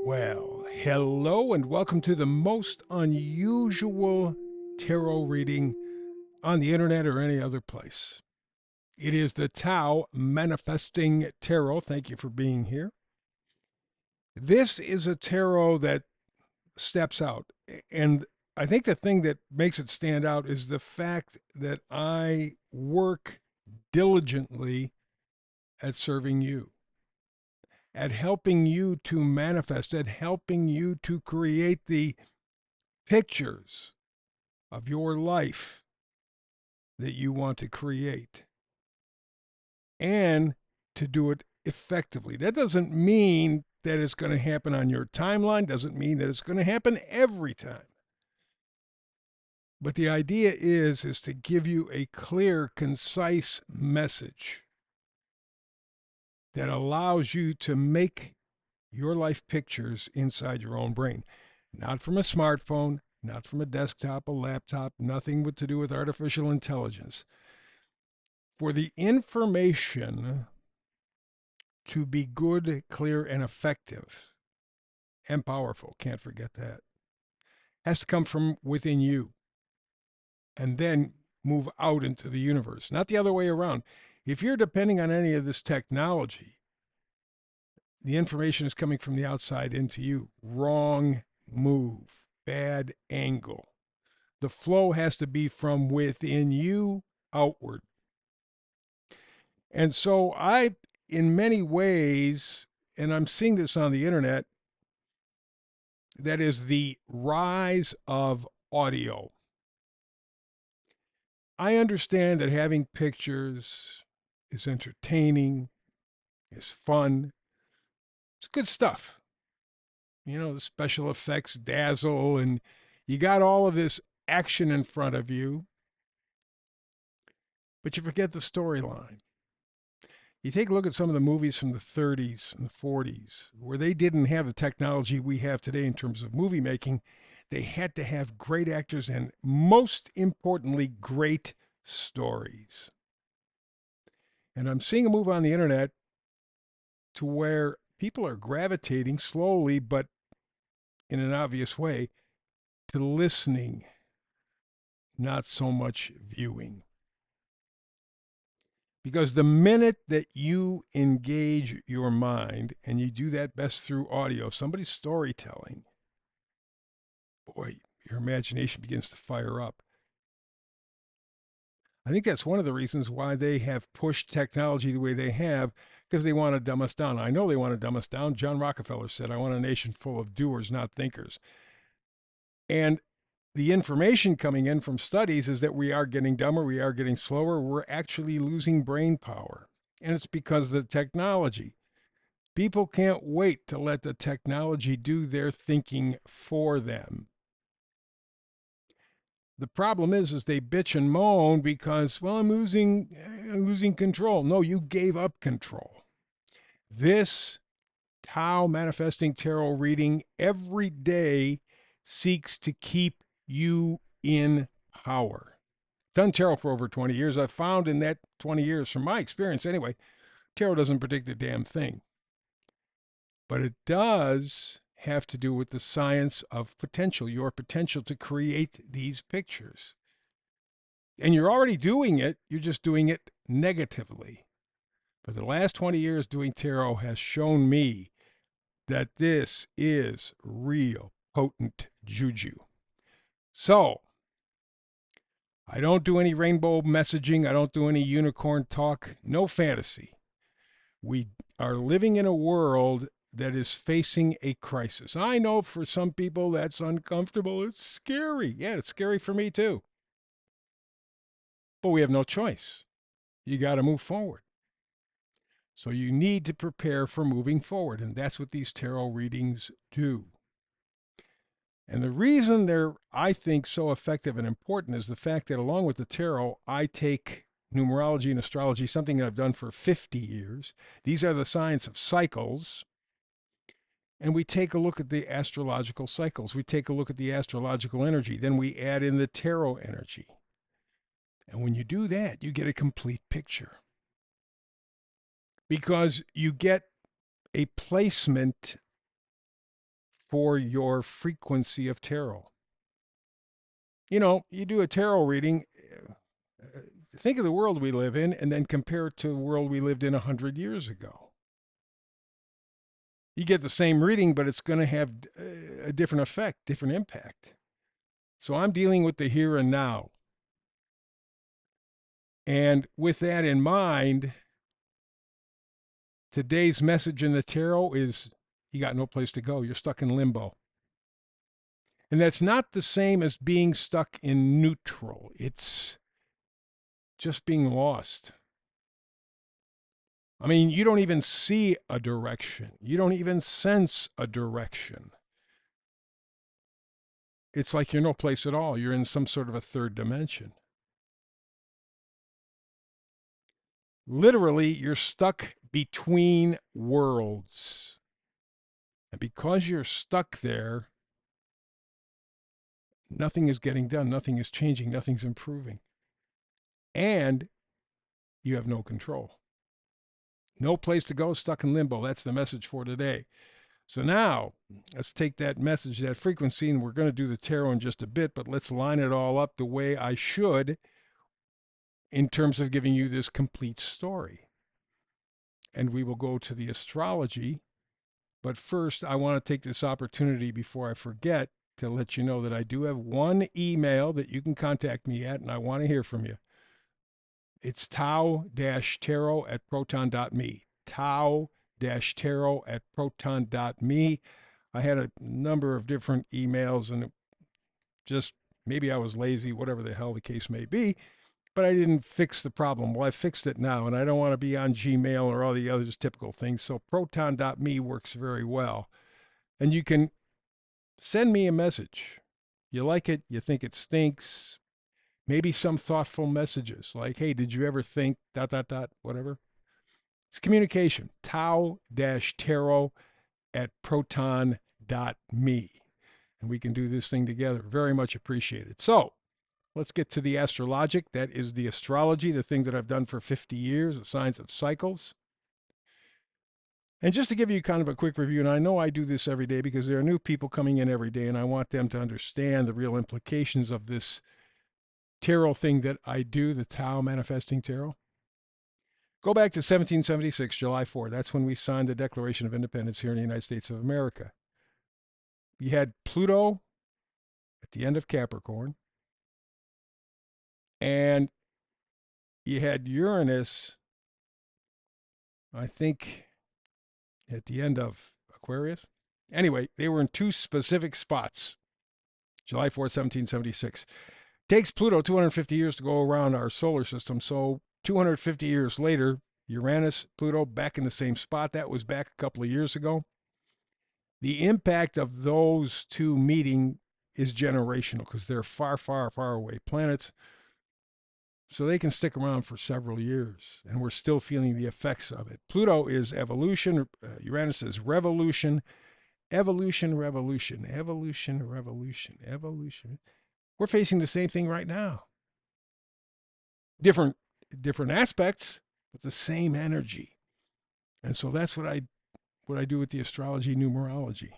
Well, hello and welcome to the most unusual tarot reading on the internet or any other place. It is the Tao Manifesting Tarot. Thank you for being here. This is a tarot that steps out. And I think the thing that makes it stand out is the fact that I work diligently at serving you, at helping you to manifest, at helping you to create the pictures of your life that you want to create and to do it effectively. That doesn't mean that it's going to happen on your timeline, doesn't mean that it's going to happen every time. But the idea is to give you a clear, concise message that allows you to make your life pictures inside your own brain, not from a smartphone, not from a desktop, a laptop, nothing to do with artificial intelligence. For the information to be good, clear, and effective and powerful, can't forget that, has to come from within you and then move out into the universe, not the other way around. If you're depending on any of this technology, the information is coming from the outside into you. Wrong move, bad angle. The flow has to be from within you outward. And so in many ways, and I'm seeing this on the internet, that is the rise of audio. I understand that having pictures is entertaining, is fun, it's good stuff. You know, the special effects dazzle, and you got all of this action in front of you, but you forget the storyline. You take a look at some of the movies from the 30s and the 40s, where they didn't have the technology we have today in terms of movie making. They had to have great actors and, most importantly, great stories. And I'm seeing a move on the internet to where people are gravitating slowly, but in an obvious way, to listening, not so much viewing. Because the minute that you engage your mind, and you do that best through audio, somebody's storytelling, boy, your imagination begins to fire up. I think that's one of the reasons why they have pushed technology the way they have, because they want to dumb us down. I know they want to dumb us down. John Rockefeller said, I want a nation full of doers, not thinkers. And the information coming in from studies is that we are getting dumber, we are getting slower, we're actually losing brain power. And it's because of the technology. People can't wait to let the technology do their thinking for them. The problem is they bitch and moan because, well, I'm losing control. No, you gave up control. This Tao Manifesting Tarot reading every day seeks to keep you in power. Done tarot for over 20 years. I've found in that 20 years, from my experience anyway, tarot doesn't predict a damn thing. But it does have to do with the science of potential, your potential to create these pictures. And you're already doing it, you're just doing it negatively. But the last 20 years doing tarot has shown me that this is real potent juju. So, I don't do any rainbow messaging, I don't do any unicorn talk, no fantasy. We are living in a world that is facing a crisis. I know for some people that's uncomfortable, it's scary. Yeah, it's scary for me too. But we have no choice. You got to move forward. So you need to prepare for moving forward, and that's what these tarot readings do. And the reason they're, I think, so effective and important is the fact that along with the tarot, I take numerology and astrology, something I've done for 50 years. These are the science of cycles. And we take a look at the astrological cycles. We take a look at the astrological energy. Then we add in the tarot energy. And when you do that, you get a complete picture. Because you get a placement for your frequency of tarot. You know, you do a tarot reading, think of the world we live in, and then compare it to the world we lived in 100 years ago. You get the same reading, but it's going to have a different effect, different impact. So I'm dealing with the here and now. And with that in mind, today's message in the tarot is you got no place to go. You're stuck in limbo. And that's not the same as being stuck in neutral. It's just being lost. I mean, you don't even see a direction. You don't even sense a direction. It's like you're no place at all. You're in some sort of a third dimension. Literally, you're stuck between worlds. And because you're stuck there, nothing is getting done. Nothing is changing. Nothing's improving. And you have no control. No place to go, stuck in limbo. That's the message for today. So now let's take that message, that frequency, and we're going to do the tarot in just a bit, but let's line it all up the way I should in terms of giving you this complete story. And we will go to the astrology. But first, I want to take this opportunity before I forget to let you know that I do have one email that you can contact me at, and I want to hear from you. It's tau-tarot@proton.me. Tau-tarot@proton.me. I had a number of different emails, and just maybe I was lazy, whatever the hell the case may be, but I didn't fix the problem. Well, I fixed it now, and I don't want to be on Gmail or all the other just typical things. So proton.me works very well. And you can send me a message. You like it, you think it stinks, maybe some thoughtful messages like, hey, did you ever think ... whatever. It's communication. tau-tarot@proton.me. And we can do this thing together. Very much appreciated. So let's get to the astrologic. That is the astrology, the thing that I've done for 50 years, the science of cycles. And just to give you kind of a quick review, and I know I do this every day because there are new people coming in every day, and I want them to understand the real implications of this tarot thing that I do, the Tau Manifesting Tarot. Go back to 1776, July 4. That's when we signed the Declaration of Independence here in the United States of America. You had Pluto at the end of Capricorn, and you had Uranus, I think, at the end of Aquarius. Anyway, they were in two specific spots. July 4th, 1776. Takes Pluto 250 years to go around our solar system. So 250 years later, Uranus, Pluto back in the same spot. That was back a couple of years ago. The impact of those two meeting is generational because they're far, far, far away planets. So they can stick around for several years, and we're still feeling the effects of it. Pluto is evolution. Uranus is revolution. Evolution, revolution, evolution, revolution, evolution. We're facing the same thing right now. Different aspects, but the same energy. And so that's what I do with the astrology numerology.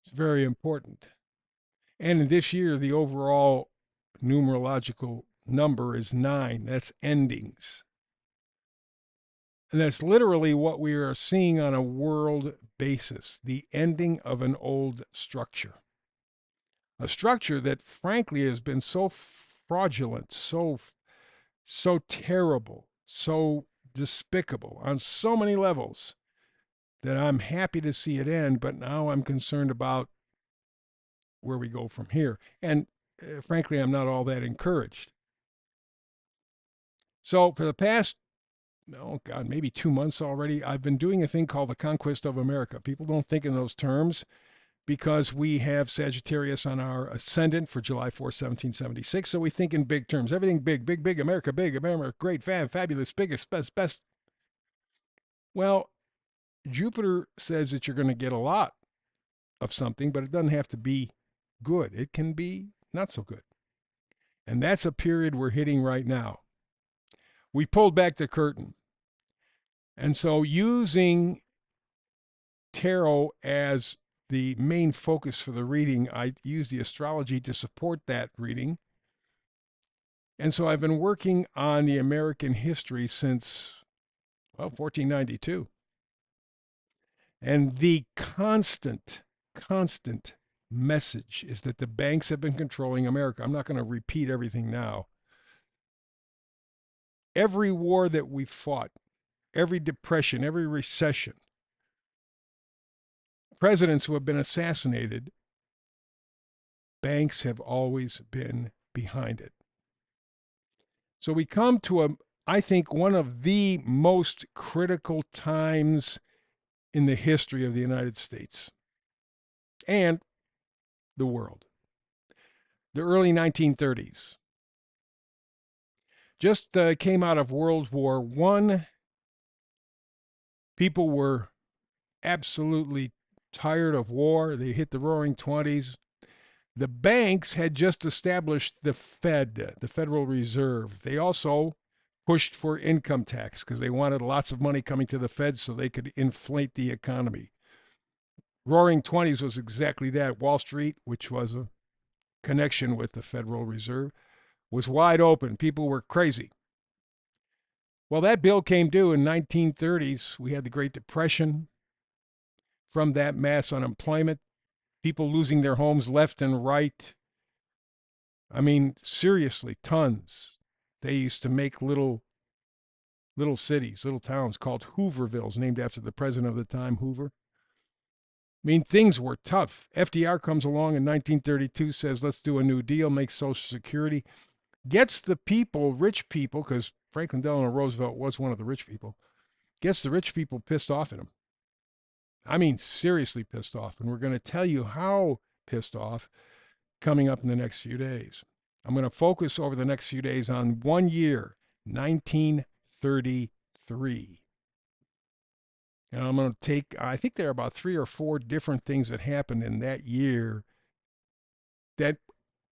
It's very important. And this year, the overall numerological number is 9. That's endings. And that's literally what we are seeing on a world basis, the ending of an old structure. A structure that, frankly, has been so fraudulent, so terrible, so despicable on so many levels that I'm happy to see it end, but now I'm concerned about where we go from here. And frankly, I'm not all that encouraged. So for the past, maybe 2 months already, I've been doing a thing called the Conquest of America. People don't think in those terms because we have Sagittarius on our ascendant for July 4, 1776. So we think in big terms. Everything big, big, big, America, great, fabulous, biggest, best. Well, Jupiter says that you're going to get a lot of something, but it doesn't have to be good. It can be not so good. And that's a period we're hitting right now. We pulled back the curtain. And so using tarot as the main focus for the reading. I use the astrology to support that reading. And so I've been working on the American history since, well, 1492. And the constant message is that the banks have been controlling America. I'm not going to repeat everything now. Every war that we fought, every depression, every recession, presidents who have been assassinated, banks have always been behind it. So we come to I think, one of the most critical times in the history of the United States and the world. The early 1930s. Just came out of World War I. People were absolutely tired of war. They hit the roaring 20s. The banks had just established the Fed, the Federal Reserve. They also pushed for income tax because they wanted lots of money coming to the Fed so they could inflate the economy. Roaring 20s was exactly that. Wall Street, which was a connection with the Federal Reserve, was wide open. People were crazy. Well, that bill came due in 1930s. We had the Great Depression. From that, mass unemployment, people losing their homes left and right. I mean, seriously, tons. They used to make little cities, little towns called Hoovervilles, named after the president of the time, Hoover. I mean, things were tough. FDR comes along in 1932, says, let's do a new deal, make Social Security. Gets the people, rich people, because Franklin Delano Roosevelt was one of the rich people, gets the rich people pissed off at him. I mean, seriously pissed off. And we're going to tell you how pissed off coming up in the next few days. I'm going to focus over the next few days on 1 year, 1933. And I'm going to take, I think there are about 3 or 4 different things that happened in that year that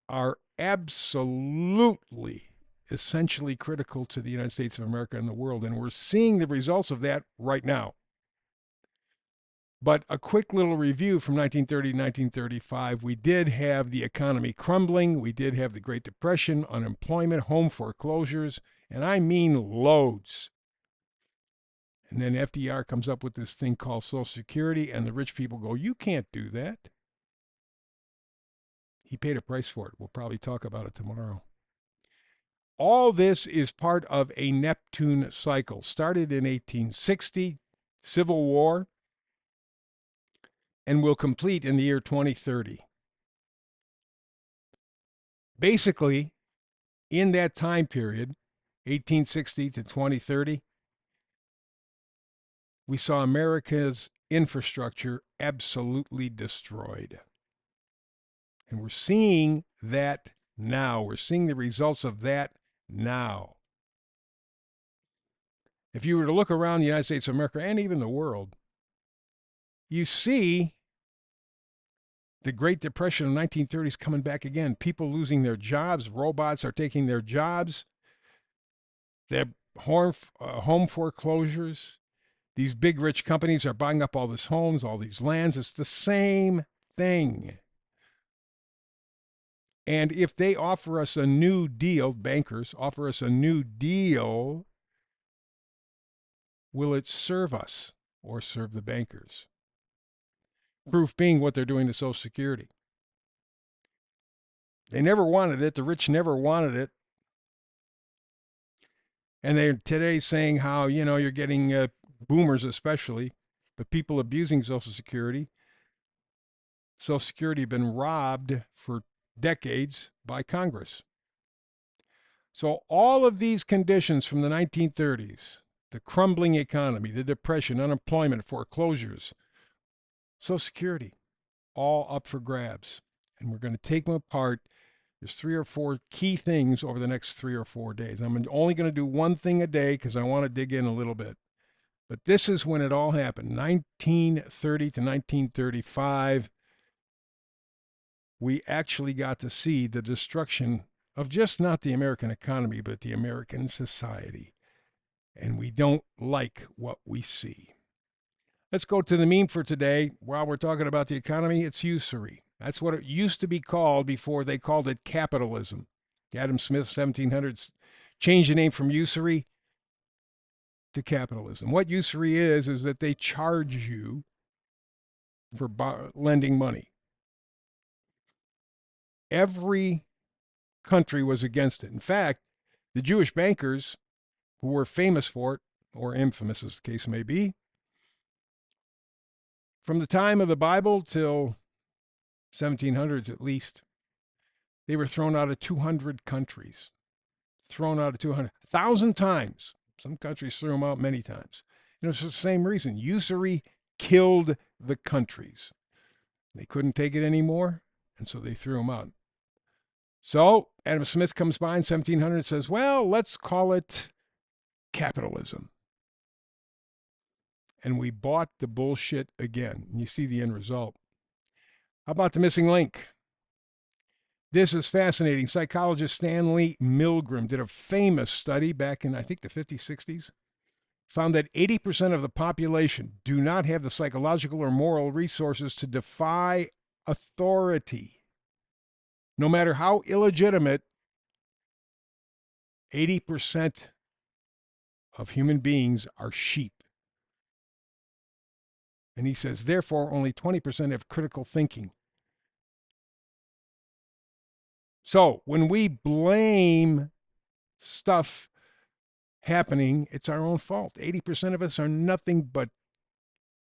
are absolutely, essentially critical to the United States of America and the world. And we're seeing the results of that right now. But a quick little review from 1930 to 1935. We did have the economy crumbling. We did have the Great Depression, unemployment, home foreclosures, and I mean loads. And then FDR comes up with this thing called Social Security, and the rich people go, you can't do that. He paid a price for it. We'll probably talk about it tomorrow. All this is part of a Neptune cycle. Started in 1860, Civil War, and will complete in the year 2030. Basically, in that time period, 1860 to 2030, we saw America's infrastructure absolutely destroyed. And we're seeing that now. We're seeing the results of that now. If you were to look around the United States of America and even the world, you see the Great Depression of the 1930s coming back again. People losing their jobs. Robots are taking their jobs. Their home foreclosures. These big rich companies are buying up all these homes, all these lands. It's the same thing. And if they offer us a new deal, bankers offer us a new deal, will it serve us or serve the bankers? Proof being what they're doing to Social Security. They never wanted it. The rich never wanted it. And they're today saying how, you're getting boomers especially, but people abusing Social Security. Social Security had been robbed for decades by Congress. So all of these conditions from the 1930s, the crumbling economy, the depression, unemployment, foreclosures, Social Security, all up for grabs. And we're going to take them apart. There's 3 or 4 key things over the next 3 or 4 days. I'm only going to do one thing a day because I want to dig in a little bit. But this is when it all happened, 1930 to 1935. We actually got to see the destruction of just not the American economy, but the American society. And we don't like what we see. Let's go to the meme for today. While we're talking about the economy, it's usury. That's what it used to be called before they called it capitalism. Adam Smith, 1700s, changed the name from usury to capitalism. What usury is that they charge you for lending money. Every country was against it. In fact, the Jewish bankers, who were famous for it, or infamous as the case may be, from the time of the Bible till 1700s at least, they were thrown out of 200 countries. Thrown out of 200,000 times. Some countries threw them out many times. And it's for the same reason. Usury killed the countries. They couldn't take it anymore, and so they threw them out. So Adam Smith comes by in 1700 and says, well, let's call it capitalism. And we bought the bullshit again. And you see the end result. How about the missing link? This is fascinating. Psychologist Stanley Milgram did a famous study back in, I think, the 50s, 60s. Found that 80% of the population do not have the psychological or moral resources to defy authority. No matter how illegitimate, 80% of human beings are sheep. And he says, therefore, only 20% have critical thinking. So when we blame stuff happening, it's our own fault. 80% of us are nothing but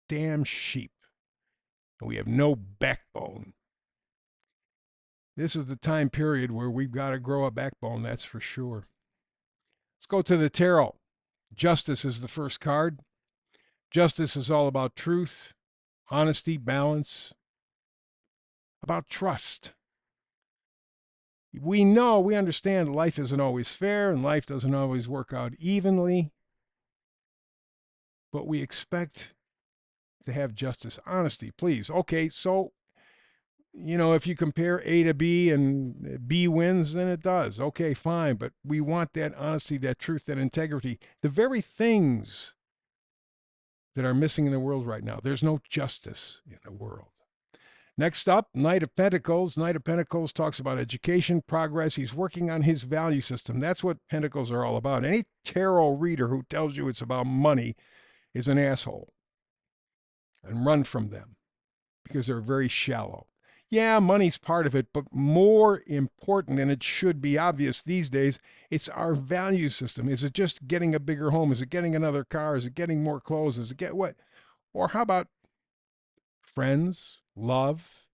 damn sheep. And we have no backbone. This is the time period where we've got to grow a backbone, that's for sure. Let's go to the tarot. Justice is the first card. Justice is all about truth, honesty, balance, about trust. We understand life isn't always fair and life doesn't always work out evenly, but we expect to have justice. Honesty, please. Okay, so, if you compare A to B and B wins, then it does. Okay, fine, but we want that honesty, that truth, that integrity, the very things that are missing in the world right now. There's no justice in the world. Next up, Knight of Pentacles. Knight of Pentacles talks about education, progress. He's working on his value system. That's what Pentacles are all about. Any tarot reader who tells you it's about money is an asshole. And run from them because they're very shallow. Yeah, money's part of it, but more important, and it should be obvious these days, it's our value system. Is it just getting a bigger home? Is it getting another car? Is it getting more clothes? Is it get what? Or how about friends, love?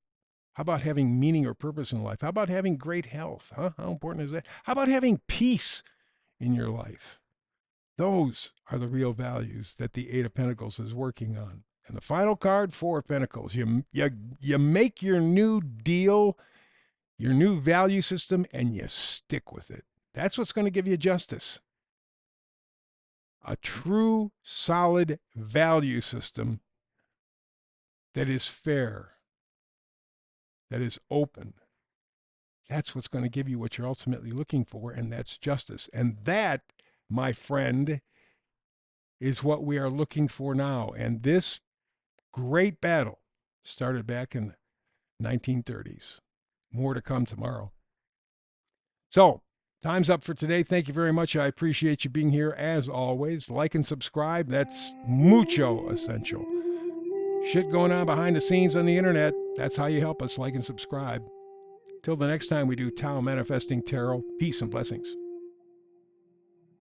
How about having meaning or purpose in life? How about having great health? How important is that? How about having peace in your life? Those are the real values that the Eight of Pentacles is working on. And the final card, Four of Pentacles. You make your new deal, your new value system, and you stick with it. That's what's going to give you justice. A true, solid value system that is fair, that is open. That's what's going to give you what you're ultimately looking for, and that's justice. And that, my friend, is what we are looking for now. And this great battle started back in the 1930s. More to come tomorrow. So, time's up for today. Thank you very much. I appreciate you being here as always. Like and subscribe. That's mucho essential. Shit going on behind the scenes on the internet. That's how you help us. Like and subscribe. Till the next time we do Tao Manifesting Tarot. Peace and blessings.